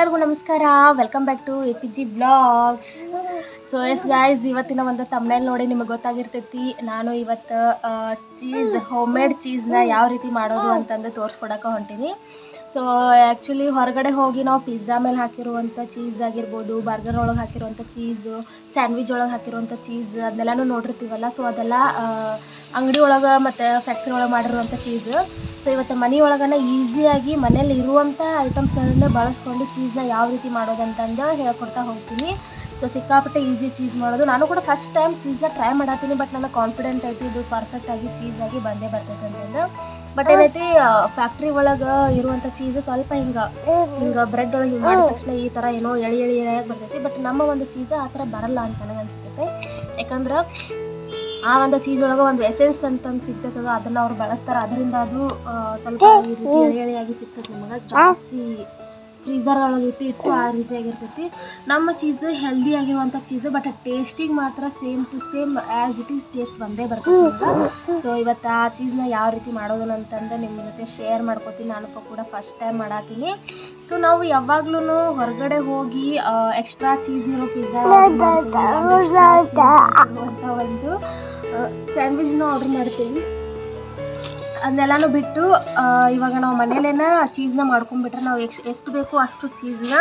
ಎಲ್ಲರಿಗೂ ನಮಸ್ಕಾರ. Welcome back to APG blogs. So yes guys, ಇವತ್ತಿನ ಒಂದು ತಮ್ನೇಲ್ ನೋಡಿ ನಿಮಗೆ ಗೊತ್ತಾಗಿರ್ತೈತಿ. ನಾನು ಇವತ್ತು ಹೋಮ್ ಮೇಡ್ ಚೀಸ್ನ ಯಾವ ರೀತಿ ಮಾಡೋದು ಅಂತಂದು ತೋರಿಸ್ಕೊಡಕ್ಕೆ ಹೊಂಟೀನಿ. ಸೊ ಆ್ಯಕ್ಚುಲಿ ಹೊರಗಡೆ ಹೋಗಿ ನಾವು ಪಿಜ್ಜಾ ಮೇಲೆ ಹಾಕಿರುವಂಥ ಚೀಸ್ ಆಗಿರ್ಬೋದು, ಬರ್ಗರ್ ಒಳಗೆ ಹಾಕಿರುವಂಥ ಚೀಸು, ಸ್ಯಾಂಡ್ವಿಚ್ ಒಳಗೆ ಹಾಕಿರುವಂಥ ಚೀಸ್ ಅದನ್ನೆಲ್ಲನೂ ನೋಡಿರ್ತೀವಲ್ಲ. ಸೊ ಅದೆಲ್ಲ ಅಂಗಡಿ ಒಳಗೆ ಮತ್ತು ಫ್ಯಾಕ್ಟ್ರಿ ಒಳಗೆ ಮಾಡಿರುವಂಥ ಚೀಸು. ಸೊ ಇವತ್ತು ಮನೆ ಒಳಗನ ಈಸಿಯಾಗಿ ಮನೇಲಿ ಇರುವಂಥ ಐಟಮ್ಸ್ಗಳನ್ನೇ ಬಳಸ್ಕೊಂಡು ಚೀಸ್ನ ಯಾವ ರೀತಿ ಮಾಡೋದಂತಂದು ಹೇಳ್ಕೊಡ್ತಾ ಹೋಗ್ತೀನಿ. ಸೊ ಸಿಕ್ಕಾಪಟ್ಟೆ ಈಸಿ ಚೀಸ್ ಮಾಡೋದು. ನಾನು ಕೂಡ ಫಸ್ಟ್ ಟೈಮ್ ಚೀಸ್ನ ಟ್ರೈ ಮಾಡತ್ತೀನಿ, ಬಟ್ ನನಗೆ ಕಾನ್ಫಿಡೆಂಟ್ ಐತಿ ಇದು ಪರ್ಫೆಕ್ಟಾಗಿ ಚೀಸಾಗಿ ಬಂದೇ ಬರ್ತೈತೆ ಅಂತಂದು. ಬಟ್ ಏನೈತಿ, ಫ್ಯಾಕ್ಟ್ರಿ ಒಳಗೆ ಇರುವಂಥ ಚೀಸು ಸ್ವಲ್ಪ ಹಿಂಗೆ ಬ್ರೆಡ್ ಒಳಗೆ ಹಿಂಗೆ ಮಾಡಿದ ತಕ್ಷಣ ಈ ಥರ ಏನೋ ಎಳೆಯಾಗಿ ಬರ್ತೈತಿ. ಬಟ್ ನಮ್ಮ ಒಂದು ಚೀಸ್ ಆ ಥರ ಬರಲ್ಲ ಅಂತ ನನಗೆ ಅನ್ಸುತ್ತೆ. ಯಾಕಂದ್ರೆ ಆ ಒಂದು ಚೀಸ್ ಒಳಗೆ ಒಂದು ಎಸೆನ್ಸ್ ಅಂತಂದು ಸಿಗ್ತೈತದ, ಅದನ್ನು ಅವ್ರು ಬಳಸ್ತಾರೆ. ಅದರಿಂದ ಅದು ಸ್ವಲ್ಪ ಈ ರೀತಿ ಎಳೆಯಾಗಿ ಸಿಗ್ತೈತೆ. ನಿಮಗೆ ಜಾಸ್ತಿ ಫ್ರೀಝರ್ ಒಳಗೆ ಇಟ್ಟು ಆ ರೀತಿಯಾಗಿರ್ತೈತಿ. ನಮ್ಮ ಚೀಸು ಹೆಲ್ದಿ ಆಗಿರುವಂಥ ಚೀಸು, ಬಟ್ ಟೇಸ್ಟಿಗೆ ಮಾತ್ರ same to same as it is taste ಬಂದೇ ಬರ್ತೈತಿ. ಸೊ ಇವತ್ತು ಆ ಚೀಸ್ನ ಯಾವ ರೀತಿ ಮಾಡೋದು ಅಂತಂದು ನಿಮ್ಮ ಜೊತೆ ಶೇರ್ ಮಾಡ್ಕೋತೀನಿ. ನಾನು ಕೂಡ ಫಸ್ಟ್ ಟೈಮ್ ಮಾಡತ್ತೀನಿ. ಸೊ ನಾವು ಯಾವಾಗ್ಲೂ ಹೊರಗಡೆ ಹೋಗಿ ಎಕ್ಸ್ಟ್ರಾ ಚೀಸ್ ಇರೋ ಪಿಜ್ಜಾ ಅಂತ ಒಂದು ಸ್ಯಾಂಡ್ವಿಚ್ನ ಆರ್ಡ್ರ್ ಮಾಡ್ತೀವಿ. ಅದನ್ನೆಲ್ಲನೂ ಬಿಟ್ಟು ಇವಾಗ ನಾವು ಮನೇಲೇನ ಚೀಸ್ನ ಮಾಡ್ಕೊಂಡ್ಬಿಟ್ರೆ ನಾವು ಎಷ್ಟು ಬೇಕೋ ಅಷ್ಟು ಚೀಸ್ನ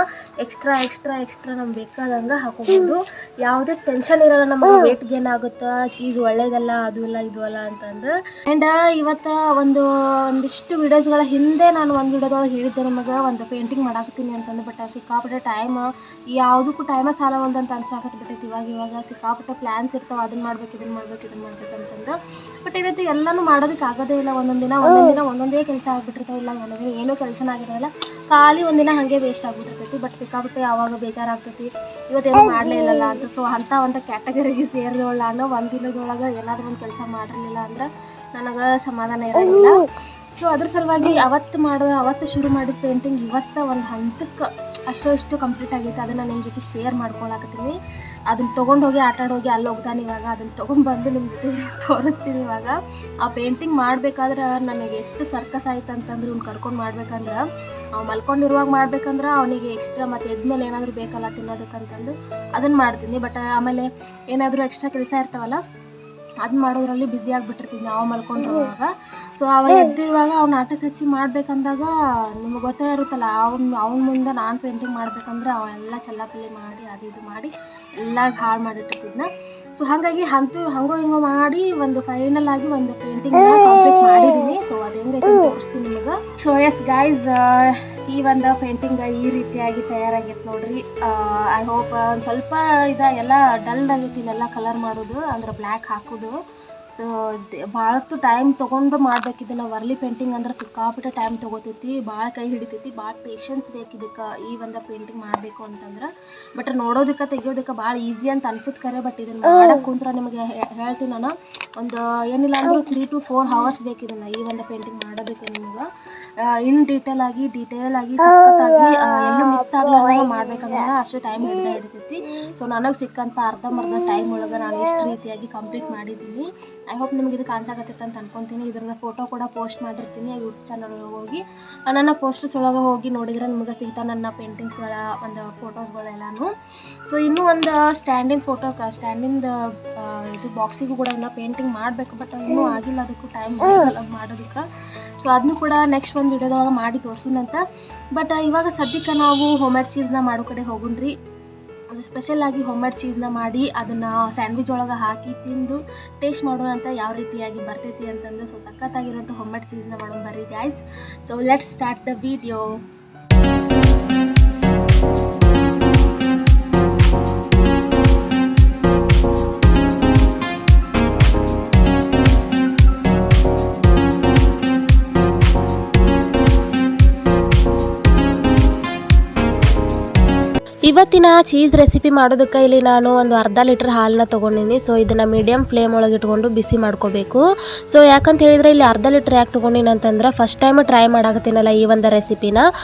ಎಕ್ಸ್ಟ್ರಾ ನಮ್ಗೆ ಬೇಕಾದಂಗೆ ಹಾಕೋಬೋದು. ಯಾವುದೇ ಟೆನ್ಷನ್ ಇರೋಲ್ಲ ನಮಗೆ, ವೇಟ್ ಗೇನ್ ಆಗುತ್ತೆ, ಚೀಸ್ ಒಳ್ಳೇದಲ್ಲ, ಅದು ಇಲ್ಲ ಇದು ಅಲ್ಲ ಅಂತಂದು. ಆ್ಯಂಡ್ ಇವತ್ತು ಒಂದಿಷ್ಟು ವಿಡಿಯೋಸ್ಗಳ ಹಿಂದೆ ನಾನು ಒಂದು ವಿಡಿಯೋದೊಳಗೆ ಹೇಳಿದ್ದೆ ನಿಮಗೆ ಒಂದು ಪೇಂಟಿಂಗ್ ಮಾಡಾಕ್ತೀನಿ ಅಂತಂದು. ಬಟ್ ಸಿಕ್ಕಾಪಟ್ಟೆ ಟೈಮ್ ಯಾವುದಕ್ಕೂ ಟೈಮೇ ಸಾಲವಲ್ದು ಅಂತ ಅನ್ಸಾಕತ್ಬಿಟ್ಟೈತಿ. ಇವಾಗ ಸಿಕ್ಕಾಪಟ್ಟೆ ಪ್ಲ್ಯಾನ್ಸ್ ಇರ್ತಾವೆ, ಅದನ್ನು ಮಾಡ್ಬೇಕು ಇದನ್ನು ಮಾಡ್ಬೇಕು ಅಂತಂದು. ಬಟ್ ಇವತ್ತು ಎಲ್ಲನೂ ಮಾಡೋದಕ್ಕೆ ಆಗೋದೇ ಇಲ್ಲ. ಒಂದೊಂದಿನ ಒಂದೊಂದೇ ಕೆಲಸ ಆಗ್ಬಿಟ್ಟಿರ್ತಾವೆ. ಇಲ್ಲ ಒಂದೊಂದಿನ ಏನೂ ಕೆಲಸನ ಆಗಿರೋಲ್ಲ, ಖಾಲಿ ಒಂದಿನ ಹಾಗೆ ವೇಸ್ಟ್ ಆಗ್ಬಿಟ್ಟಿರ್ತೈತಿ. ಬಟ್ ಸಿಕ್ಕಾಪಟ್ಟೆ ಆವಾಗ ಬೇಜಾರಾಗ್ತೈತಿ, ಇವತ್ತೇನೋ ಮಾಡಲೇ ಇಲ್ಲಲ್ಲ ಅಂತ. ಸೊ ಅಂಥ ಒಂದು ಕ್ಯಾಟಗರಿಗೆ ಸೇರಿದವಳು ನಾನು. ಒಂದು ದಿನದೊಳಗೆ ಏನಾದರೂ ಒಂದು ಕೆಲಸ ಮಾಡಿರಲಿಲ್ಲ ಅಂದ್ರೆ ನನಗೆ ಸಮಾಧಾನ ಇರೋಂಗಿಲ್ಲ. ಸೊ ಅದ್ರ ಸಲುವಾಗಿ ಅವತ್ತು ಶುರು ಮಾಡಿದ ಪೇಂಟಿಂಗ್ ಇವತ್ತು ಒಂದು ಹಂತಕ್ಕೆ ಅಷ್ಟು ಕಂಪ್ಲೀಟ್ ಆಗೈತೆ. ಅದನ್ನು ನಿಮ್ಮ ಜೊತೆ ಶೇರ್ ಮಾಡ್ಕೊಳಕತ್ತೀನಿ. ಅದನ್ನು ತೊಗೊಂಡೋಗಿ ಆಟಾಡೋಗಿ ಅಲ್ಲಿ ಹೋಗ್ದಾನೆ. ಇವಾಗ ಅದನ್ನು ತೊಗೊಂಡ್ಬಂದು ನಿಮ್ಮ ಜೊತೆ ತೋರಿಸ್ತೀನಿ. ಇವಾಗ ಆ ಪೇಂಟಿಂಗ್ ಮಾಡಬೇಕಾದ್ರೆ ನನಗೆ ಎಷ್ಟು ಸರ್ಕಸ್ ಆಯ್ತು ಅಂತಂದ್ರೆ, ಇವ್ನು ಕರ್ಕೊಂಡು ಮಾಡ್ಬೇಕಂದ್ರೆ, ಅವ್ನು ಮಲ್ಕೊಂಡಿರುವಾಗ ಮಾಡ್ಬೇಕಂದ್ರೆ ಅವನಿಗೆ ಎಕ್ಸ್ಟ್ರಾ ಮತ್ತು ಎದ್ಮೇಲೆ ಏನಾದರೂ ಬೇಕಲ್ಲ ತಿನ್ನೋದಕ್ಕಂತಂದು ಅದನ್ನು ಮಾಡ್ತೀನಿ. ಬಟ್ ಆಮೇಲೆ ಏನಾದರೂ ಎಕ್ಸ್ಟ್ರಾ ಕೆಲಸ ಇರ್ತಾವಲ್ಲ ಅದನ್ನ ಮಾಡೋದ್ರಲ್ಲಿ ಬ್ಯುಸಿ ಆಗಿಬಿಟ್ಟಿರ್ತೀನಿ ನಾವು ಮಲ್ಕೊಂಡಿರುವಾಗ. ಸೊ ಅವಾಗ ಎದ್ದಿರುವಾಗ ಅವ್ನು ನಾಟಕ ಹಚ್ಚಿ ಮಾಡ್ಬೇಕಂದಾಗ ನಿಮ್ಗೆ ಗೊತ್ತೇ ಇರುತ್ತಲ್ಲ, ಅವ್ನ ಮುಂದೆ ನಾನು ಪೇಂಟಿಂಗ್ ಮಾಡ್ಬೇಕಂದ್ರೆ ಅವನ್ನೆಲ್ಲ ಚಲ್ಲಾಪಲ್ಲಿ ಮಾಡಿ ಅದು ಇದು ಮಾಡಿ ಎಲ್ಲ ಹಾಳು ಮಾಡಿಟ್ಟಿರ್ತಿದ್ನ. ಸೊ ಹಾಗಾಗಿ ಹಂಗೋ ಹಿಂಗೋ ಮಾಡಿ ಒಂದು ಫೈನಲ್ ಆಗಿ ಒಂದು ಪೇಂಟಿಂಗ್ ಕಂಪ್ಲೀಟ್ ಮಾಡಿದ್ದೀನಿ. ಸೊ ಅದು ಹೆಂಗೈತೆ ತೋರಿಸ್ತೀನಿ ನಿಮಗೆ. ಸೊ ಎಸ್ ಗೈಸ್, ಈ ಒಂದು ಪೇಂಟಿಂಗ್ ಈ ರೀತಿಯಾಗಿ ತಯಾರಾಗೈತೆ ನೋಡ್ರಿ. ಐ ಹೋಪ್ ಒಂದು ಸ್ವಲ್ಪ ಎಲ್ಲ ಡಲ್ ಆಗೈತಿ ಇಲ್ಲೆಲ್ಲ ಕಲರ್ ಮಾಡೋದು, ಅಂದ್ರೆ ಬ್ಲ್ಯಾಕ್ ಹಾಕೋದು. ಸೊ ಭಾಳತ್ತು ಟೈಮ್ ತೊಗೊಂಡು ಮಾಡ್ಬೇಕಿದೆ. ನಾವು ವರ್ಲಿ ಪೇಂಟಿಂಗ್ ಅಂದ್ರೆ ಸಿಕ್ಕಾಪಟ್ಟೆ ಟೈಮ್ ತೊಗೋತೈತಿ, ಭಾಳ ಕೈ ಹಿಡಿತೈತಿ, ಭಾಳ ಪೇಷನ್ಸ್ ಬೇಕಿದ್ದಕ್ಕೆ ಈ ಒಂದು ಪೇಂಟಿಂಗ್ ಮಾಡಬೇಕು ಅಂತಂದ್ರೆ. ಬಟ್ ನೋಡೋದಕ್ಕೆ ತೆಗಿಯೋದಕ್ಕೆ ಭಾಳ ಈಸಿ ಅಂತ ಅನ್ಸುತ್ತೆ ಖರೆ. ಬಟ್ ಇದನ್ನು ಮಾಡೋಕ್ಕೆ ಕುಂತ್ರೆ ನಿಮಗೆ ಹೇಳ್ತೀನಿ ನಾನು, ಒಂದು ಏನಿಲ್ಲ ಅಂದರೂ 3 to 4 hours ಬೇಕಿದನ್ನು ಈ ಒಂದು ಪೇಂಟಿಂಗ್ ಮಾಡೋದಕ್ಕೆ. ನಿಮಗೆ ಇನ್ ಡೀಟೇಲ್ ಆಗಿ ಸಖತ್ತಾಗಿ ಎಲ್ಲೂ ಮಿಸ್ ಆಗಲಾರ್ದಂಗೆ ಮಾಡ್ಬೇಕಂದ್ರೆ ಅಷ್ಟು ಟೈಮ್ ಹಿಡಿತೈತಿ. ಸೊ ನನಗೆ ಸಿಕ್ಕಂಥ ಅರ್ಧಂಬರ್ಧ ಟೈಮ್ ಒಳಗೆ ನಾನು ಎಷ್ಟು ರೀತಿಯಾಗಿ ಕಂಪ್ಲೀಟ್ ಮಾಡಿದ್ದೀನಿ. ಐ ಹೋಪ್ ನಿಮ್ಗೆ ಇದು ಕಾಣಿಸಾಕತ್ತೈತೆ ಅಂತ ಅನ್ಕೊತೀನಿ. ಇದರದ ಫೋಟೋ ಕೂಡ ಪೋಸ್ಟ್ ಮಾಡಿರ್ತೀನಿ ಯೂಟ್ಯೂಬ್ ಚಾನಲ್ ಹೋಗಿ. ನನ್ನ ಪೋಸ್ಟರ್ಸ್ ಒಳಗೆ ಹೋಗಿ ನೋಡಿದ್ರೆ ನಿಮಗೆ ಸಿಗ್ತಾ ನನ್ನ ಪೇಂಟಿಂಗ್ಸ್ಗಳ ಒಂದು ಫೋಟೋಸ್ಗಳೆಲ್ಲನೂ. ಸೊ ಇನ್ನೂ ಒಂದು ಸ್ಟ್ಯಾಂಡಿಂದ ಇದು ಬಾಕ್ಸಿಗೂ ಕೂಡ ಇನ್ನೂ ಪೇಂಟಿಂಗ್ ಮಾಡಬೇಕು. ಬಟ್ ಇನ್ನೂ ಆಗಿಲ್ಲ, ಅದಕ್ಕೂ ಟೈಮ್ ಮಾಡೋದಕ್ಕೆ. ಸೊ ಅದನ್ನು ಕೂಡ ನೆಕ್ಸ್ಟ್ ಒಂದು ವಿಡಿಯೋದೊಳಗೆ ಮಾಡಿ ತೋರಿಸೋಣಂತ. ಬಟ್ ಇವಾಗ ಸದ್ಯಕ್ಕೆ ನಾವು ಹೋಮ್ ಮೇಡ್ ಚೀಸ್ನ ಮಾಡೋ ಕಡೆ ಹೋಗುಣ್ರಿ. ಅದು ಸ್ಪೆಷಲಾಗಿ ಹೋಮ್ ಮೇಡ್ ಚೀಸ್ನ ಮಾಡಿ ಅದನ್ನು ಸ್ಯಾಂಡ್ವಿಚ್ ಒಳಗೆ ಹಾಕಿ ತಿಂದು ಟೇಸ್ಟ್ ಮಾಡೋಣ ಅಂತ ಯಾವ ರೀತಿಯಾಗಿ ಬರ್ತೈತಿ ಅಂತಂದು. ಸೊ ಸಖತ್ತಾಗಿರೋಂಥ ಹೋಮ್ ಮೇಡ್ ಚೀಸ್ನ ಮಾಡೋಣ ಬರ್ರಿ guys. So let's start the video. ಇವತ್ತಿನ ಚೀಸ್ ರೆಸಿಪಿ ಮಾಡೋದಕ್ಕೆ ಇಲ್ಲಿ ನಾನು ಒಂದು ಅರ್ಧ ಲೀಟರ್ ಹಾಲನ್ನ ತೊಗೊಂಡಿನಿ. ಸೊ ಇದನ್ನು ಮೀಡಿಯಮ್ ಫ್ಲೇಮ್ ಒಳಗೆ ಇಟ್ಕೊಂಡು ಬಿಸಿ ಮಾಡ್ಕೋಬೇಕು. ಸೊ ಯಾಕಂತ ಹೇಳಿದರೆ ಇಲ್ಲಿ ಅರ್ಧ ಲೀಟರ್ ಯಾಕೆ ತೊಗೊಂಡಿನಿ ಅಂತಂದ್ರೆ ಫಸ್ಟ್ ಟೈಮ್ ಟ್ರೈ ಮಾಡಾಕತ್ತೀನಲ್ಲ ಈ ಒಂದು ರೆಸಿಪಿನ,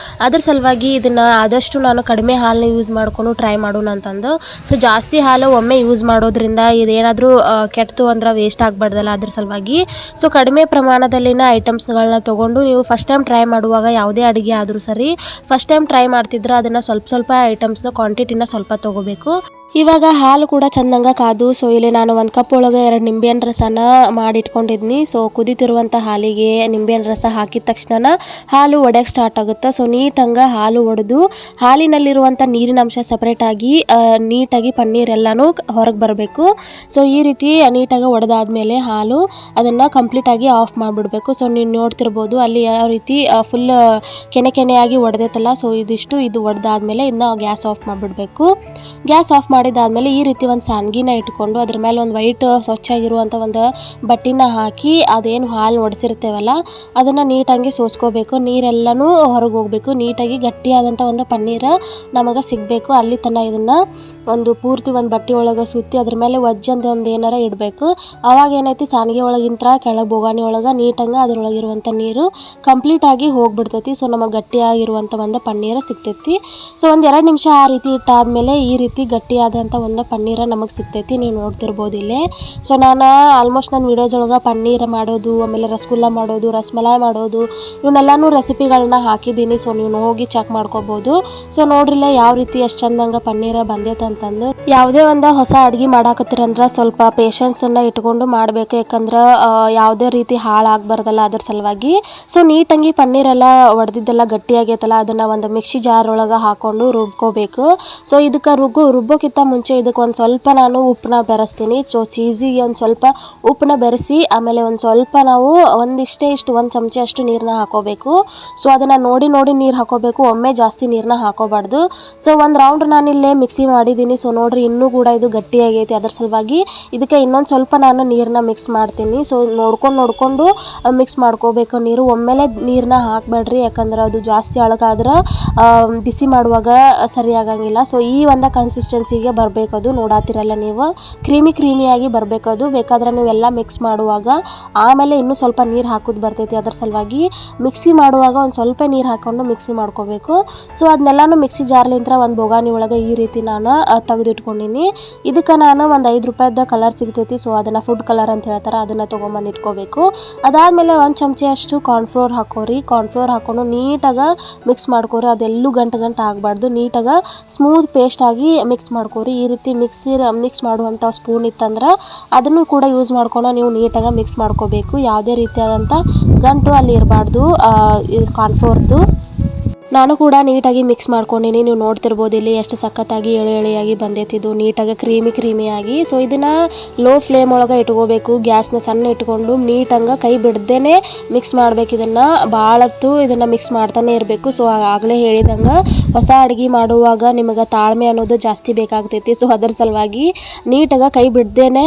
ಅದ್ರ ಸಲುವಾಗಿ ಇದನ್ನು ಆದಷ್ಟು ನಾನು ಕಡಿಮೆ ಹಾಲನ್ನ ಯೂಸ್ ಮಾಡಿಕೊಂಡು ಟ್ರೈ ಮಾಡೋಣ ಅಂತಂದು. ಸೊ ಜಾಸ್ತಿ ಹಾಲು ಒಮ್ಮೆ ಯೂಸ್ ಮಾಡೋದ್ರಿಂದ ಇದೇನಾದರೂ ಕೆಟ್ಟು ಅಂದ್ರೆ ವೇಸ್ಟ್ ಆಗಬಾರ್ದಲ್ಲ, ಅದ್ರ ಸಲುವಾಗಿ ಸೊ ಕಡಿಮೆ ಪ್ರಮಾಣದಲ್ಲಿನ ಐಟಮ್ಸ್ಗಳನ್ನ ತೊಗೊಂಡು ನೀವು ಫಸ್ಟ್ ಟೈಮ್ ಟ್ರೈ ಮಾಡುವಾಗ ಯಾವುದೇ ಅಡುಗೆ ಆದರೂ ಸರಿ ಫಸ್ಟ್ ಟೈಮ್ ಟ್ರೈ ಮಾಡ್ತಿದ್ರೆ ಅದನ್ನು ಸ್ವಲ್ಪ ಐಟಮ್ಸ್ನ ಕ್ವಾಂಟಿಟಿನ ಸ್ವಲ್ಪ ತೊಗೋಬೇಕು. ಇವಾಗ ಹಾಲು ಕೂಡ ಚಂದಂಗ ಕಾದು, ಸೊ ಇಲ್ಲಿ ನಾನು ಒಂದು ಕಪ್ ಒಳಗೆ 2 ನಿಂಬೆಹಣ್ಣು ರಸನ ಮಾಡಿಟ್ಕೊಂಡಿದ್ನಿ. ಸೊ ಕುದಿತಿರುವಂಥ ಹಾಲಿಗೆ ನಿಂಬೆಹಣ್ಣು ರಸ ಹಾಕಿದ ತಕ್ಷಣ ಹಾಲು ಒಡೆಯಕ್ಕೆ ಸ್ಟಾರ್ಟ್ ಆಗುತ್ತೆ. ಸೊ ನೀಟಂಗೆ ಹಾಲು ಒಡೆದು ಹಾಲಿನಲ್ಲಿರುವಂಥ ನೀರಿನ ಅಂಶ ಸಪ್ರೇಟಾಗಿ ನೀಟಾಗಿ ಪನ್ನೀರೆಲ್ಲನೂ ಹೊರಗೆ ಬರಬೇಕು. ಸೊ ಈ ರೀತಿ ನೀಟಾಗಿ ಒಡೆದಾದ್ಮೇಲೆ ಹಾಲು ಅದನ್ನು ಕಂಪ್ಲೀಟಾಗಿ ಆಫ್ ಮಾಡಿಬಿಡ್ಬೇಕು. ಸೊ ನೀವು ನೋಡ್ತಿರ್ಬೋದು ಅಲ್ಲಿ ಯಾವ ರೀತಿ ಫುಲ್ ಕೆನೆಯಾಗಿ ಒಡೆದೈತಲ್ಲ. ಸೊ ಇದು ಒಡೆದಾದ್ಮೇಲೆ ಇದನ್ನ ಗ್ಯಾಸ್ ಆಫ್ ಮಾಡಿಬಿಡ್ಬೇಕು. ಗ್ಯಾಸ್ ಆಫ್ ಮಾಡಿದಾದ್ಮೇಲೆ ಈ ರೀತಿ ಒಂದು ಸಾನ್ಗಿನ ಇಟ್ಕೊಂಡು ಅದ್ರ ಮೇಲೆ ಒಂದು ವೈಟ್ ಸ್ವಚ್ಛಾಗಿರುವಂಥ ಒಂದು ಬಟ್ಟೆನ ಹಾಕಿ ಅದೇನು ಹಾಲು ಒಡಿಸಿರ್ತೇವಲ್ಲ ಅದನ್ನು ನೀಟಾಗಿ ಸೋಸ್ಕೋಬೇಕು. ನೀರೆಲ್ಲನೂ ಹೊರಗೆ ಹೋಗಬೇಕು. ನೀಟಾಗಿ ಗಟ್ಟಿಯಾದಂಥ ಒಂದು ಪನ್ನೀರ ನಮಗೆ ಸಿಗಬೇಕು. ಅಲ್ಲಿ ತನಕ ಇದನ್ನು ಒಂದು ಪೂರ್ತಿ ಒಂದು ಬಟ್ಟೆ ಒಳಗೆ ಸುತ್ತಿ ಅದ್ರ ಮೇಲೆ ವಜ್ಜಂದು ಒಂದು ಏನಾರ ಇಡಬೇಕು. ಅವಾಗ ಏನೈತಿ ಸಾನ್ಗೆ ಒಳಗಿಂತ ಕೆಳಗೆ ಬೋಗಾಣಿ ಒಳಗೆ ನೀಟಂಗೆ ಅದ್ರೊಳಗಿರುವಂಥ ನೀರು ಕಂಪ್ಲೀಟಾಗಿ ಹೋಗ್ಬಿಡ್ತೈತಿ. ಸೊ ನಮಗೆ ಗಟ್ಟಿಯಾಗಿರುವಂಥ ಒಂದು ಪನ್ನೀರ ಸಿಗ್ತೈತಿ. ಸೊ ಒಂದು 2 ನಿಮಿಷ ಆ ರೀತಿ ಇಟ್ಟಾದ್ಮೇಲೆ ಈ ರೀತಿ ಗಟ್ಟಿಯಾದಂಥ ಒಂದು ಪನ್ನೀರ ನಮಗೆ ಸಿಗ್ತೈತಿ. ನೀವು ನೋಡ್ತಿರ್ಬೋದು ಇಲ್ಲಿ. ಸೊ ನಾನು ಆಲ್ಮೋಸ್ಟ್ ನನ್ನ ವೀಡಿಯೋಸ್ ಒಳಗೆ ಪನ್ನೀರ್ ಮಾಡೋದು, ಆಮೇಲೆ ರಸಗುಲ್ಲ ಮಾಡೋದು, ರಸಮಲಾಯಿ ಮಾಡೋದು ಇವನ್ನೆಲ್ಲನೂ ರೆಸಿಪಿಗಳನ್ನ ಹಾಕಿದ್ದೀನಿ. ಸೊ ನೀವು ಹೋಗಿ ಚೆಕ್ ಮಾಡ್ಕೋಬೋದು. ಸೊ ನೋಡ್ರಿಲ್ಲ ಯಾವ ರೀತಿ ಎಷ್ಟು ಚಂದಂಗೆ ಪನ್ನೀರ ಬಂದೈತೆ ಅಂತಂದು. ಯಾವುದೇ ಒಂದು ಹೊಸ ಅಡುಗೆ ಮಾಡಾಕತ್ತೀರಂದ್ರೆ ಸ್ವಲ್ಪ ಪೇಷನ್ಸನ್ನು ಇಟ್ಕೊಂಡು ಮಾಡಬೇಕು. ಯಾಕಂದ್ರೆ ಯಾವುದೇ ರೀತಿ ಹಾಳಾಗಬಾರ್ದಲ್ಲ, ಅದ್ರ ಸಲುವಾಗಿ. ಸೊ ನೀಟಾಗಿ ಪನ್ನೀರೆಲ್ಲ ಒಡೆದಿದ್ದೆಲ್ಲ ಗಟ್ಟಿಯಾಗೈತಲ್ಲ ಅದನ್ನು ಒಂದು ಮಿಕ್ಸಿ ಜಾರ್ ಒಳಗೆ ಹಾಕ್ಕೊಂಡು ರುಬ್ಕೋಬೇಕು. ಸೊ ಇದಕ್ಕೆ ರುಬ್ಬೋಕ್ಕಿಂತ ಮುಂಚೆ ಇದಕ್ಕೆ ಒಂದು ಸ್ವಲ್ಪ ನಾನು ಉಪ್ಪನ್ನ ಬೆರೆಸ್ತೀನಿ. ಸೊ ಚೀಸಿಗೆ ಒಂದು ಸ್ವಲ್ಪ ಉಪ್ಪನ್ನ ಬೆರೆಸಿ ಆಮೇಲೆ ಒಂದು ಸ್ವಲ್ಪ ನಾವು ಒಂದು ಚಮಚ ಅಷ್ಟು ನೀರನ್ನ ಹಾಕೋಬೇಕು. ಸೊ ಅದನ್ನು ನೋಡಿ ನೀರು ಹಾಕೋಬೇಕು. ಒಮ್ಮೆ ಜಾಸ್ತಿ ನೀರನ್ನ ಹಾಕೋಬಾರ್ದು. ಸೊ ಒಂದು ರೌಂಡ್ ನಾನಿಲ್ಲೇ ಮಿಕ್ಸಿ ಮಾಡಿದ್ದೀನಿ. ಸೊ ನೋಡ್ರಿ ಇನ್ನೂ ಕೂಡ ಇದು ಗಟ್ಟಿಯಾಗೈತಿ. ಅದ್ರ ಸಲುವಾಗಿ ಇದಕ್ಕೆ ಇನ್ನೊಂದು ಸ್ವಲ್ಪ ನಾನು ನೀರನ್ನ ಮಿಕ್ಸ್ ಮಾಡ್ತೀನಿ. ಸೊ ನೋಡ್ಕೊಂಡು ಮಿಕ್ಸ್ ಮಾಡ್ಕೋಬೇಕು. ನೀರು ಒಮ್ಮೆಲೆ ನೀರನ್ನ ಹಾಕಬೇಡ್ರಿ, ಯಾಕಂದ್ರೆ ಅದು ಜಾಸ್ತಿ ಅಳಗಾದ್ರೆ ಬಿಸಿ ಮಾಡುವಾಗ ಸರಿಯಾಗಂಗಿಲ್ಲ. ಸೊ ಈ ಒಂದು ಕನ್ಸಿಸ್ಟೆನ್ಸಿಗೆ ಬರಬೇಕದು. ನೋಡಾತಿರಲ್ಲ ನೀವು, ಕ್ರೀಮಿಯಾಗಿ ಬರಬೇಕದು. ಬೇಕಾದ್ರೆ ನೀವೆಲ್ಲ ಮಿಕ್ಸ್ ಮಾಡುವಾಗ ಆಮೇಲೆ ಇನ್ನೂ ಸ್ವಲ್ಪ ನೀರು ಹಾಕೋದು ಬರ್ತೈತಿ. ಅದ್ರ ಸಲುವಾಗಿ ಮಿಕ್ಸಿ ಮಾಡುವಾಗ ಒಂದು ಸ್ವಲ್ಪ ನೀರು ಹಾಕ್ಕೊಂಡು ಮಿಕ್ಸಿ ಮಾಡ್ಕೋಬೇಕು. ಸೊ ಅದನ್ನೆಲ್ಲನೂ ಮಿಕ್ಸಿ ಜಾರ್ಲಿಂತ್ರ ಒಂದು ಬೋಗಾನಿ ಒಳಗೆ ಈ ರೀತಿ ನಾನು ತೆಗೆದಿಟ್ಕೊಂಡಿನಿ. ಇದಕ್ಕೆ ನಾನು ಒಂದು 5 ರೂಪಾಯಿದ ಕಲರ್ ಸಿಗ್ತೈತಿ. ಸೊ ಅದನ್ನು ಫುಡ್ ಕಲರ್ ಅಂತ ಹೇಳ್ತಾರೆ, ಅದನ್ನು ತೊಗೊಂಬಂದು ಇಟ್ಕೋಬೇಕು. ಅದಾದಮೇಲೆ 1 ಚಮಚ ಅಷ್ಟು ಕಾರ್ನ್ಫ್ಲೋರ್ ಹಾಕೋರಿ. ಕಾರ್ನ್ಫ್ಲೋರ್ ಹಾಕ್ಕೊಂಡು ನೀಟಾಗಿ ಮಿಕ್ಸ್ ಮಾಡ್ಕೋರಿ. ಅದೆಲ್ಲೂ ಗಂಟು ಆಗಬಾರ್ದು. ನೀಟಾಗಿ ಸ್ಮೂತ್ ಪೇಸ್ಟ್ ಆಗಿ ಮಿಕ್ಸ್ ಮಾಡ್ಕೋರಿ. ಈ ರೀತಿ ಮಿಕ್ಸ್ ಮಾಡುವಂಥ ಸ್ಪೂನ್ ಇತ್ತಂದ್ರೆ ಅದನ್ನು ಕೂಡ ಯೂಸ್ ಮಾಡ್ಕೊಂಡು ನೀವು ನೀಟಾಗಿ ಮಿಕ್ಸ್ ಮಾಡ್ಕೋಬೇಕು. ಯಾವುದೇ ರೀತಿಯಾದಂಥ ಗಂಟು ಅಲ್ಲಿ ಇರಬಾರ್ದು ಕಾರ್ನ್ಫ್ಲೋರ್ದು. ನಾನು ಕೂಡ ನೀಟಾಗಿ ಮಿಕ್ಸ್ ಮಾಡ್ಕೊಂಡಿನಿ. ನೀವು ನೋಡ್ತಿರ್ಬೋದು ಇಲ್ಲಿ ಎಷ್ಟು ಸಖತ್ತಾಗಿ ಎಳೆಯಾಗಿ ಬಂದೈತಿದ್ದು, ನೀಟಾಗಿ ಕ್ರೀಮಿಯಾಗಿ. ಸೊ ಇದನ್ನು ಲೋ ಫ್ಲೇಮ್ ಒಳಗೆ ಇಟ್ಕೋಬೇಕು. ಗ್ಯಾಸ್ನ ಸಣ್ಣ ಇಟ್ಕೊಂಡು ನೀಟಂಗೆ ಕೈ ಬಿಡ್ದೇನೆ ಮಿಕ್ಸ್ ಮಾಡ್ಬೇಕು. ಇದನ್ನು ಭಾಳತ್ತು ಇದನ್ನು ಮಿಕ್ಸ್ ಮಾಡ್ತಾನೆ ಇರಬೇಕು. ಸೊ ಆಗಲೇ ಹೇಳಿದಂಗೆ ಹೊಸ ಅಡುಗೆ ಮಾಡುವಾಗ ನಿಮಗೆ ತಾಳ್ಮೆ ಅನ್ನೋದು ಜಾಸ್ತಿ ಬೇಕಾಗ್ತೈತಿ. ಸೊ ಅದರ ಸಲುವಾಗಿ ನೀಟಾಗಿ ಕೈ ಬಿಡ್ದೇನೆ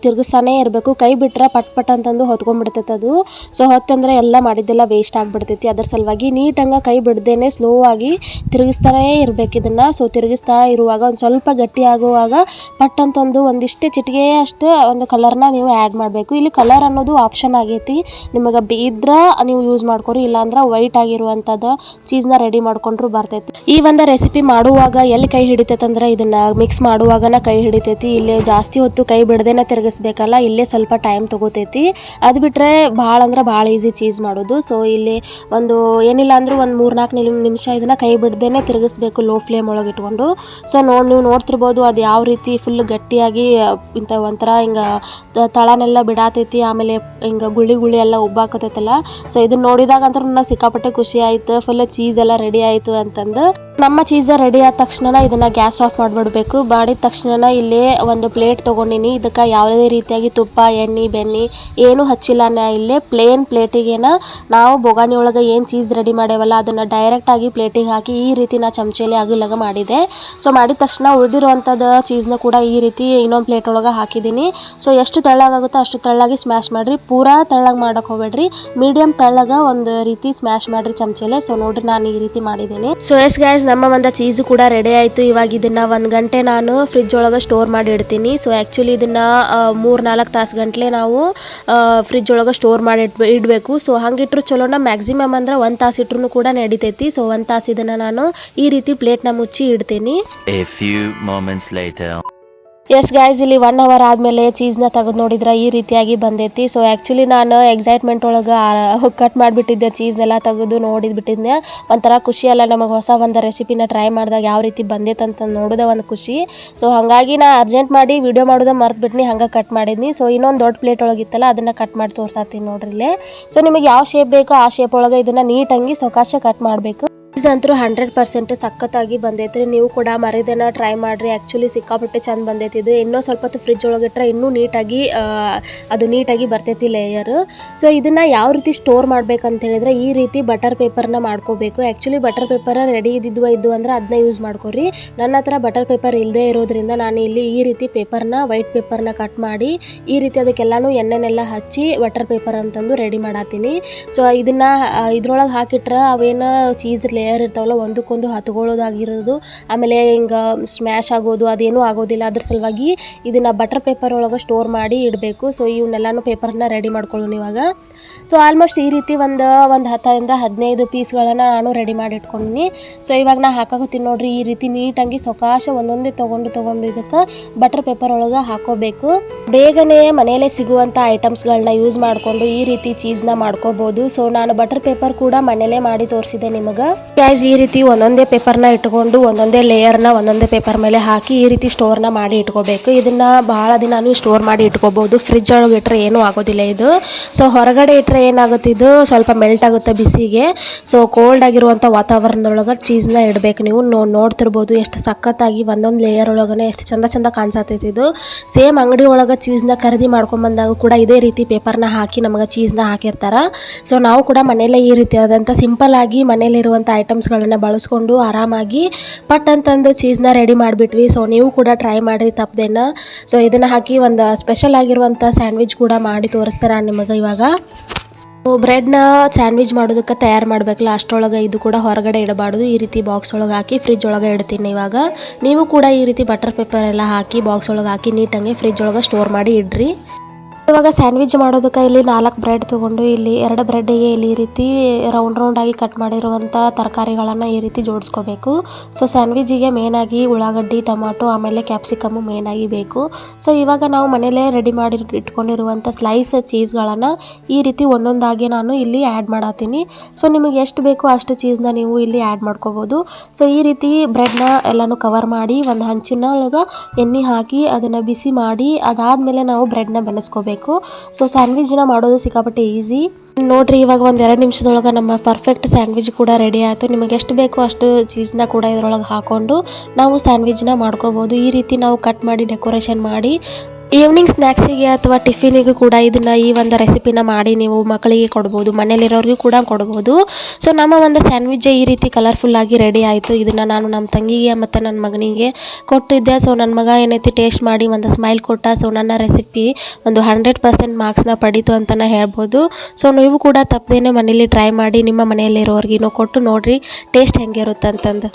ತಿರುಗಿಸ್ತಾನೆ ಇರಬೇಕು. ಕೈ ಬಿಟ್ರೆ ಪಟ್ ಅಂತಂದು ಹೊತ್ಕೊಂಡ್ಬಿಡ್ತೈತೆ ಅದು. ಸೊ ಹೊತ್ತಂದ್ರೆ ಎಲ್ಲ ಮಾಡಿದ್ದೆಲ್ಲ ವೇಸ್ಟ್ ಆಗಿಬಿಡ್ತೈತಿ. ಅದರ ಸಲುವಾಗಿ ನೀಟಂಗೆ ಕೈ ಬಿಡ್ದೇನೆ ಸ್ಲೋ ಆಗಿ ತಿರುಗಿಸ್ತಾನೇ ಇರಬೇಕು ಇದನ್ನು. ಸೊ ತಿರುಗಿಸ್ತಾ ಇರುವಾಗ ಒಂದು ಸ್ವಲ್ಪ ಗಟ್ಟಿ ಆಗುವಾಗ ಪಟ್ ಅಂತಂದು ಒಂದಿಷ್ಟೇ ಚಿಟಿಕೆ ಅಷ್ಟು ಒಂದು ಕಲರ್ನ ನೀವು ಆ್ಯಡ್ ಮಾಡಬೇಕು. ಇಲ್ಲಿ ಕಲರ್ ಅನ್ನೋದು ಆಪ್ಷನ್ ಆಗೈತಿ, ನಿಮಗೆ ಇದ್ರೆ ನೀವು ಯೂಸ್ ಮಾಡ್ಕೊರಿ, ಇಲ್ಲಾಂದ್ರೆ ವೈಟ್ ಆಗಿರುವಂಥದ್ದು ಚೀಸ್ನ ರೆಡಿ ಮಾಡ್ಕೊಂಡ್ರು ಬರ್ತೈತಿ. ಈ ಒಂದು ರೆಸಿಪಿ ಮಾಡುವಾಗ ಎಲ್ಲಿ ಕೈ ಹಿಡಿತೈತೆ ಅಂದ್ರೆ ಇದನ್ನು ಮಿಕ್ಸ್ ಮಾಡುವಾಗನ ಕೈ ಹಿಡಿತೈತಿ. ಇಲ್ಲೇ ಜಾಸ್ತಿ ಹೊತ್ತು ಕೈ ಬಿಡದೇನೆ ತಿರುಗಿಸ್ಬೇಕಲ್ಲ, ಇಲ್ಲೇ ಸ್ವಲ್ಪ ಟೈಮ್ ತೊಗೋತೈತಿ. ಅದು ಬಿಟ್ಟರೆ ಭಾಳ ಅಂದ್ರೆ ಭಾಳ ಈಸಿ ಚೀಸ್ ಮಾಡೋದು. ಸೊ ಇಲ್ಲಿ ಒಂದು ಏನಿಲ್ಲ ಅಂದರೂ ಒಂದು 3-4 ನಿಮಿಷ ಇದನ್ನು ಕೈ ಬಿಡ್ದೇನೆ ತಿರುಗಿಸ್ಬೇಕು ಲೋ ಫ್ಲೇಮ್ ಒಳಗೆ ಇಟ್ಕೊಂಡು. ಸೊ ನೀವು ನೋಡ್ತಿರ್ಬೋದು ಅದು ಯಾವ ರೀತಿ ಫುಲ್ ಗಟ್ಟಿಯಾಗಿ ಇಂಥ ಒಂಥರ ಹಿಂಗೆ ತಳನೆಲ್ಲ ಬಿಡಾತೈತಿ. ಆಮೇಲೆ ಹಿಂಗೆ ಗುಳಿ ಎಲ್ಲ ಉಬ್ಬಾಕತೈತಲ್ಲ. ಸೊ ಇದನ್ನ ನೋಡಿದಾಗ ಅಂತೂ ನನಗೆ ಸಿಕ್ಕಾಪಟ್ಟೆ ಖುಷಿ ಆಯಿತು. ಫುಲ್ ಚೀಸ್ ಎಲ್ಲ ರೆಡಿ ಆಯಿತು ಅಂತಂದು. ನಮ್ಮ ಚೀಸ್ ರೆಡಿ ಆದ ತಕ್ಷಣ ಇದನ್ನು ಗ್ಯಾಸ್ ಆಫ್ ಮಾಡಿಬಿಡ್ಬೇಕು. ಮಾಡಿದ ತಕ್ಷಣ ಇಲ್ಲಿ ಒಂದು ಪ್ಲೇಟ್ ತೊಗೊಂಡಿನಿ. ಇದಕ್ಕೆ ಯಾವುದೇ ರೀತಿಯಾಗಿ ತುಪ್ಪ ಎಣ್ಣೆ ಬೆಣ್ಣೆ ಏನೂ ಹಚ್ಚಿಲ್ಲ. ಇಲ್ಲೇ ಪ್ಲೇನ್ ಪ್ಲೇಟಿಗೇನ ನಾವು ಬೊಗಾನಿ ಒಳಗೆ ಏನು ಚೀಸ್ ರೆಡಿ ಮಾಡೇವಲ್ಲ ಅದನ್ನು ಡೈರೆಕ್ಟಾಗಿ ಪ್ಲೇಟಿಗೆ ಹಾಕಿ ಈ ರೀತಿ ನಾ ಚಮಚೆಯಲ್ಲಿ ಅಗಲಗ ಮಾಡಿದೆ. ಸೊ ಮಾಡಿದ ತಕ್ಷಣ ಉಳಿದಿರುವಂಥದ್ದು ಚೀಸ್ನ ಕೂಡ ಈ ರೀತಿ ಇನ್ನೊಂದು ಪ್ಲೇಟ್ ಒಳಗೆ ಹಾಕಿದ್ದೀನಿ. ಸೊ ಎಷ್ಟು ತೆಳ್ಳಗಾಗುತ್ತೋ ಅಷ್ಟು ತೆಳ್ಳಾಗಿ ಸ್ಮ್ಯಾಶ್ ಮಾಡಿರಿ. ಪೂರಾ ತೆಳ್ಳಗೆ ಮಾಡೋಕೆ ಹೋಗ್ಬೇಡ್ರಿ, ಮೀಡಿಯಮ್ ತೆಳ್ಳಗೆ ಒಂದು ರೀತಿ ಸ್ಮ್ಯಾಶ್ ಮಾಡಿರಿ ಚಮಚೆಲೆ. ಸೊ ನೋಡಿರಿ ನಾನು ಈ ರೀತಿ ಮಾಡಿದ್ದೀನಿ. ಸೊ ಎಸ್ ಗೈಸ್, ಗೈಸ್ ನಮ್ಮ ಒಂದು ಚೀಸು ಕೂಡ ರೆಡಿ ಆಯಿತು. ಇವಾಗ ಇದನ್ನು 1 ಗಂಟೆ ನಾನು ಫ್ರಿಜ್ ಒಳಗೆ ಸ್ಟೋರ್ ಮಾಡಿ ಇಡ್ತೀನಿ. ಸೊ ಆ್ಯಕ್ಚುಲಿ ಇದನ್ನು 3-4 ತಾಸು ಗಂಟಲೆ ನಾವು ಫ್ರಿಜ್ ಒಳಗೆ ಸ್ಟೋರ್ ಮಾಡಿ ಇಡಬೇಕು. ಸೊ ಹಂಗಿಟ್ರು ಚಲೋನ, ಮ್ಯಾಕ್ಸಿಮಮ್ ಅಂದ್ರೆ 1 ತಾಸು ಇಟ್ರು ಕೂಡ ನಡಿತೈತಿ. ಸೊ 1 ತಾಸು ಇದನ್ನು ನಾನು ಈ ರೀತಿ ಪ್ಲೇಟ್ನ ಮುಚ್ಚಿ ಇಡ್ತೀನಿ. ಎಸ್ ಗಾಯ್ಸ್, ಇಲ್ಲಿ 1 ಅವರ್ ಆದಮೇಲೆ ಚೀಸ್ನ ತೆಗೆದು ನೋಡಿದ್ರೆ ಈ ರೀತಿಯಾಗಿ ಬಂದೈತಿ. ಸೊ ಆ್ಯಕ್ಚುಲಿ ನಾನು ಎಕ್ಸೈಟ್ಮೆಂಟ್ ಒಳಗೆ ಕಟ್ ಮಾಡಿಬಿಟ್ಟಿದ್ದೆ, ಚೀಸ್ನೆಲ್ಲ ತೆಗೆದು ನೋಡಿದ್ಬಿಟ್ಟಿದ್ದೆ. ಒಂಥರ ಖುಷಿ ಅಲ್ಲ ನಮಗೆ ಹೊಸ ಒಂದು ರೆಸಿಪಿನ ಟ್ರೈ ಮಾಡಿದಾಗ ಯಾವ ರೀತಿ ಬಂದೈತೆ ಅಂತ ನೋಡೋದೇ ಒಂದು ಖುಷಿ. ಸೊ ಹಾಗಾಗಿ ನಾ ಅರ್ಜೆಂಟ್ ಮಾಡಿ ವಿಡಿಯೋ ಮಾಡೋದು ಮರ್ತ್ಬಿಟ್ನಿ, ಹಂಗೆ ಕಟ್ ಮಾಡಿದ್ನಿ. ಸೊ ಇನ್ನೊಂದು ದೊಡ್ಡ ಪ್ಲೇಟ್ ಒಳಗಿತ್ತಲ್ಲ ಅದನ್ನು ಕಟ್ ಮಾಡಿ ತೋರ್ಸಾತೀನಿ ನೋಡ್ರಿ ಇಲ್ಲೇ. ಸೊ ನಿಮಗೆ ಯಾವ ಶೇಪ್ ಬೇಕೋ ಆ ಶೇಪ್ ಒಳಗೆ ಇದನ್ನು ನೀಟಾಗಿ ಸೊಕಾಶ ಕಟ್ ಮಾಡಬೇಕು. ಅಂತೂ 100% ಸಖತ್ತಾಗಿ ಬಂದೈತ್ರಿ. ನೀವು ಕೂಡ ಮರಿದನ್ನ ಟ್ರೈ ಮಾಡ್ರಿ. ಆ್ಯಕ್ಚುಲಿ ಸಿಕ್ಕಾಪಟ್ಟೆ ಚಂದ ಬಂದೈತಿ. ಇದು ಇನ್ನೂ ಸ್ವಲ್ಪ ಹೊತ್ತು ಫ್ರಿಜ್ ಒಳಗಿಟ್ರೆ ಇನ್ನೂ ನೀಟಾಗಿ ಬರ್ತೈತಿ ಲೇಯರ್. ಸೊ ಇದನ್ನು ಯಾವ ರೀತಿ ಸ್ಟೋರ್ ಮಾಡ್ಬೇಕಂತ ಹೇಳಿದ್ರೆ ಈ ರೀತಿ ಬಟರ್ ಪೇಪರ್ನ ಮಾಡ್ಕೋಬೇಕು. ಆ್ಯಕ್ಚುಲಿ ಬಟರ್ ಪೇಪರ್ ರೆಡಿ ಇದ್ದು ಅಂದ್ರೆ ಅದನ್ನ ಯೂಸ್ ಮಾಡ್ಕೊರಿ. ನನ್ನ ಹತ್ರ ಬಟರ್ ಪೇಪರ್ ಇಲ್ಲದೆ ಇರೋದ್ರಿಂದ ನಾನು ಇಲ್ಲಿ ಈ ರೀತಿ ಪೇಪರ್ನ, ವೈಟ್ ಪೇಪರ್ನ ಕಟ್ ಮಾಡಿ ಈ ರೀತಿ ಅದಕ್ಕೆಲ್ಲಾನು ಎಣ್ಣೆನೆಲ್ಲ ಹಚ್ಚಿ ಬಟರ್ ಪೇಪರ್ ಅಂತಂದು ರೆಡಿ ಮಾಡತ್ತೀನಿ. ಸೊ ಇದನ್ನು ಇದ್ರೊಳಗೆ ಹಾಕಿಟ್ರೆ ಅವೇನು ಚೀಸ್ ಲೇಯರ್ ಇರ್ತಾವಲ್ಲ ಒಂದಕ್ಕೊಂದು ಹತ್ಕೊಳ್ಳೋದಾಗಿರೋದು, ಆಮೇಲೆ ಹಿಂಗೆ ಸ್ಮ್ಯಾಶ್ ಆಗೋದು ಅದೇನೂ ಆಗೋದಿಲ್ಲ. ಅದ್ರ ಸಲುವಾಗಿ ಇದನ್ನು ಬಟರ್ ಪೇಪರ್ ಒಳಗೆ ಸ್ಟೋರ್ ಮಾಡಿ ಇಡಬೇಕು. ಸೊ ಇವನ್ನೆಲ್ಲಾನು ಪೇಪರ್ನ ರೆಡಿ ಮಾಡ್ಕೊಳ್ಳೋಣ ಇವಾಗ. ಸೊ ಆಲ್ಮೋಸ್ಟ್ ಈ ರೀತಿ ಒಂದು 10-15 ಪೀಸ್ಗಳನ್ನು ನಾನು ರೆಡಿ ಮಾಡಿ ಇಟ್ಕೊಂಡಿನಿ. ಸೊ ಇವಾಗ ನಾ ಹಾಕೋತೀನಿ ನೋಡ್ರಿ. ಈ ರೀತಿ ನೀಟಾಗಿ ಸೊಕಾಶ ಒಂದೊಂದೇ ತೊಗೊಂಡು ಇದಕ್ಕೆ ಬಟರ್ ಪೇಪರ್ ಒಳಗೆ ಹಾಕೋಬೇಕು. ಬೇಗನೆ ಮನೆಯಲ್ಲೇ ಸಿಗುವಂಥ ಐಟಮ್ಸ್ಗಳನ್ನ ಯೂಸ್ ಮಾಡಿಕೊಂಡು ಈ ರೀತಿ ಚೀಸ್ನ ಮಾಡ್ಕೋಬೋದು. ಸೊ ನಾನು ಬಟರ್ ಪೇಪರ್ ಕೂಡ ಮನೆಯಲ್ಲೇ ಮಾಡಿ ತೋರಿಸಿದೆ ನಿಮಗೆ. ಗೈಸ್, ಈ ರೀತಿ ಒಂದೊಂದೇ ಪೇಪರ್ನ ಇಟ್ಕೊಂಡು ಒಂದೊಂದೇ ಲೇಯರ್ನ ಒಂದೊಂದೇ ಪೇಪರ್ ಮೇಲೆ ಹಾಕಿ ಈ ರೀತಿ ಸ್ಟೋರ್ನ ಮಾಡಿ ಇಟ್ಕೋಬೇಕು. ಇದನ್ನು ಭಾಳ ದಿನ ಸ್ಟೋರ್ ಮಾಡಿ ಇಟ್ಕೋಬಹುದು. ಫ್ರಿಜ್ ಒಳಗೆ ಇಟ್ಟರೆ ಏನೂ ಆಗೋದಿಲ್ಲ ಇದು. ಸೊ ಹೊರಗಡೆ ಇಟ್ಟರೆ ಏನಾಗುತ್ತೆ, ಇದು ಸ್ವಲ್ಪ ಮೆಲ್ಟ್ ಆಗುತ್ತೆ ಬಿಸಿಗೆ. ಸೊ ಕೋಲ್ಡ್ ಆಗಿರುವಂಥ ವಾತಾವರಣದೊಳಗೆ ಚೀಸ್ನ ಇಡಬೇಕು. ನೀವು ನೋಡ್ತಿರ್ಬೋದು ಎಷ್ಟು ಸಖತ್ತಾಗಿ ಒಂದೊಂದು ಲೇಯರ್ ಒಳಗನೆ ಎಷ್ಟು ಚಂದ ಕಾಣಿಸತೈತಿ. ಇದು ಸೇಮ್ ಅಂಗಡಿ ಒಳಗೆ ಚೀಸ್ನ ಖರೀದಿ ಮಾಡ್ಕೊಂಡ್ಬಂದಾಗ ಕೂಡ ಇದೇ ರೀತಿ ಪೇಪರ್ನ ಹಾಕಿ ನಮಗೆ ಚೀಸ್ನ ಹಾಕಿರ್ತಾರೆ. ಸೊ ನಾವು ಕೂಡ ಮನೆಯಲ್ಲೇ ಈ ರೀತಿಯಾದಂಥ ಸಿಂಪಲ್ ಆಗಿ ಮನೆಯಲ್ಲಿರುವಂಥ ಐಟಮ್ಸ್ಗಳನ್ನು ಬಳಸ್ಕೊಂಡು ಆರಾಮಾಗಿ ಪಟ್ ಅಂತಂದು ಚೀಸ್ನ ರೆಡಿ ಮಾಡಿಬಿಟ್ವಿ. ಸೊ ನೀವು ಕೂಡ ಟ್ರೈ ಮಾಡಿರಿ ತಪ್ಪದೇನ. ಸೊ ಇದನ್ನು ಹಾಕಿ ಒಂದು ಸ್ಪೆಷಲ್ ಆಗಿರುವಂಥ ಸ್ಯಾಂಡ್ವಿಚ್ ಕೂಡ ಮಾಡಿ ತೋರಿಸ್ತಾರೆ ನಿಮಗೆ ಇವಾಗ. ಬ್ರೆಡ್ನ ಸ್ಯಾಂಡ್ವಿಚ್ ಮಾಡೋದಕ್ಕೆ ತಯಾರು ಮಾಡಬೇಕಲ್ಲ, ಅಷ್ಟರೊಳಗೆ ಇದು ಕೂಡ ಹೊರಗಡೆ ಇಡಬಾರ್ದು. ಈ ರೀತಿ ಬಾಕ್ಸ್ ಒಳಗೆ ಹಾಕಿ ಫ್ರಿಜ್ ಒಳಗೆ ಇಡ್ತೀನಿ ಇವಾಗ. ನೀವು ಕೂಡ ಈ ರೀತಿ ಬಟರ್ ಪೇಪರ್ ಎಲ್ಲ ಹಾಕಿ ಬಾಕ್ಸ್ ಒಳಗೆ ಹಾಕಿ ನೀಟಾಗಿ ಫ್ರಿಜ್ ಒಳಗೆ ಸ್ಟೋರ್ ಮಾಡಿ ಇಡ್ರಿ. ಇವಾಗ ಸ್ಯಾಂಡ್ವಿಚ್ ಮಾಡೋದಕ್ಕೆ ಇಲ್ಲಿ 4 ಬ್ರೆಡ್ ತೊಗೊಂಡು ಇಲ್ಲಿ 2 ಬ್ರೆಡ್ಡಿಗೆ ಇಲ್ಲಿ ಈ ರೀತಿ ರೌಂಡ್ ಆಗಿ ಕಟ್ ಮಾಡಿರುವಂಥ ತರಕಾರಿಗಳನ್ನು ಈ ರೀತಿ ಜೋಡಿಸ್ಕೋಬೇಕು. ಸೊ ಸ್ಯಾಂಡ್ವಿಚಿಗೆ ಮೇನಾಗಿ ಉಳ್ಳಾಗಡ್ಡಿ, ಟೊಮಾಟೊ ಆಮೇಲೆ ಕ್ಯಾಪ್ಸಿಕಮ್ಮು ಮೇನಾಗಿ ಬೇಕು. ಸೊ ಇವಾಗ ನಾವು ಮನೇಲೇ ರೆಡಿ ಮಾಡಿ ಇಟ್ಕೊಂಡಿರುವಂಥ ಸ್ಲೈಸ್ ಚೀಸ್ಗಳನ್ನು ಈ ರೀತಿ ಒಂದೊಂದಾಗಿ ನಾನು ಇಲ್ಲಿ ಆ್ಯಡ್ ಮಾಡತ್ತೀನಿ. ಸೊ ನಿಮಗೆ ಎಷ್ಟು ಬೇಕೋ ಅಷ್ಟು ಚೀಸ್ನ ನೀವು ಇಲ್ಲಿ ಆ್ಯಡ್ ಮಾಡ್ಕೋಬೋದು. ಸೊ ಈ ರೀತಿ ಬ್ರೆಡ್ನ ಎಲ್ಲನೂ ಕವರ್ ಮಾಡಿ ಒಂದು ಹಂಚಿನೊಳಗೆ ಎಣ್ಣೆ ಹಾಕಿ ಅದನ್ನು ಬಿಸಿ ಮಾಡಿ ಅದಾದಮೇಲೆ ನಾವು ಬ್ರೆಡ್ನ ಬೆನೆಸ್ಕೋಬೇಕು. ಸೊ ಸ್ಯಾಂಡ್ವಿಚ್ನ ಮಾಡೋದು ಸಿಕ್ಕಾಪಟ್ಟೆ ಈಸಿ ನೋಡ್ರಿ. ಇವಾಗ 1-2 ನಿಮಿಷದೊಳಗೆ ನಮ್ಮ ಪರ್ಫೆಕ್ಟ್ ಸ್ಯಾಂಡ್ವಿಚ್ ಕೂಡ ರೆಡಿ ಆಯಿತು. ನಿಮಗೆ ಎಷ್ಟು ಬೇಕೋ ಅಷ್ಟು ಚೀಸ್ನ ಕೂಡ ಇದರೊಳಗೆ ಹಾಕ್ಕೊಂಡು ನಾವು ಸ್ಯಾಂಡ್ವಿಚ್ನ ಮಾಡ್ಕೋಬೋದು. ಈ ರೀತಿ ನಾವು ಕಟ್ ಮಾಡಿ ಡೆಕೋರೇಷನ್ ಮಾಡಿ ಈವ್ನಿಂಗ್ ಸ್ನ್ಯಾಕ್ಸಿಗೆ ಅಥವಾ ಟಿಫಿನಿಗೆ ಕೂಡ ಈ ಒಂದು ರೆಸಿಪಿನ ಮಾಡಿ ನೀವು ಮಕ್ಕಳಿಗೆ ಕೊಡ್ಬೋದು, ಮನೇಲಿರೋರಿಗೂ ಕೂಡ ಕೊಡ್ಬೋದು. ಸೊ ನಮ್ಮ ಒಂದು ಸ್ಯಾಂಡ್ವಿಚ್ ಈ ರೀತಿ ಕಲರ್ಫುಲ್ಲಾಗಿ ರೆಡಿ ಆಯಿತು. ಇದನ್ನು ನಾನು ನಮ್ಮ ತಂಗಿಗೆ ಮತ್ತು ನನ್ನ ಮಗನಿಗೆ ಕೊಟ್ಟಿದ್ದೆ. ಸೊ ನನ್ನ ಮಗ ಏನೈತಿ ಟೇಸ್ಟ್ ಮಾಡಿ ಒಂದು ಸ್ಮೈಲ್ ಕೊಟ್ಟ. ಸೊ ನನ್ನ ರೆಸಿಪಿ ಒಂದು 100% ಮಾರ್ಕ್ಸ್ನ ಪಡೀತು ಅಂತಲೇ ಹೇಳ್ಬೋದು. ಸೊ ನೀವು ಕೂಡ ತಪ್ಪದೇನೆ ಮನೇಲಿ ಟ್ರೈ ಮಾಡಿ ನಿಮ್ಮ ಮನೆಯಲ್ಲಿರೋರಿಗೂ ಕೊಟ್ಟು ನೋಡಿರಿ ಟೇಸ್ಟ್ ಹೆಂಗಿರುತ್ತೆ ಅಂತಂದು.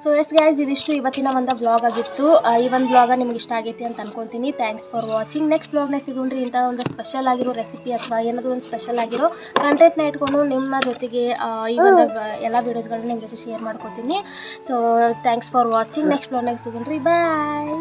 ಸೊ ಎಸ್ ಗೈಸ್, ಇದಿಷ್ಟು ಇವತ್ತಿನ ಒಂದು ವ್ಲಾಗ್ ಆಗಿತ್ತು. ಈ ಒಂದು ವ್ಲಾಗ ನಿಮ್ಗೆ ಇಷ್ಟ ಆಗೈತಿ ಅಂತ ಅನ್ಕೊತೀನಿ. Thanks for watching. ನೆಕ್ಸ್ಟ್ ವ್ಲಾಗ್ನ ಸಿಗೋಣ್ರಿ ಇಂಥ ಒಂದು ಸ್ಪೆಷಲ್ ಆಗಿರೋ ರೆಸಿಪಿ ಅಥವಾ ಏನಾದರೂ ಒಂದು ಸ್ಪೆಷಲ್ ಆಗಿರೋ ಕಂಟೆಂಟ್ನ ಇಟ್ಕೊಂಡು ನಿಮ್ಮ ಜೊತೆಗೆ ಈ ಒಂದು ಎಲ್ಲ ವೀಡಿಯೋಸ್ಗಳನ್ನ ನಿಮ್ಮ ಜೊತೆ ಶೇರ್ ಮಾಡ್ಕೊತೀನಿ. So thanks for watching. Next ವ್ಲಾಗ್ನಾಗ ಸಿಗೋಣ್ರಿ. ಬಾಯ್.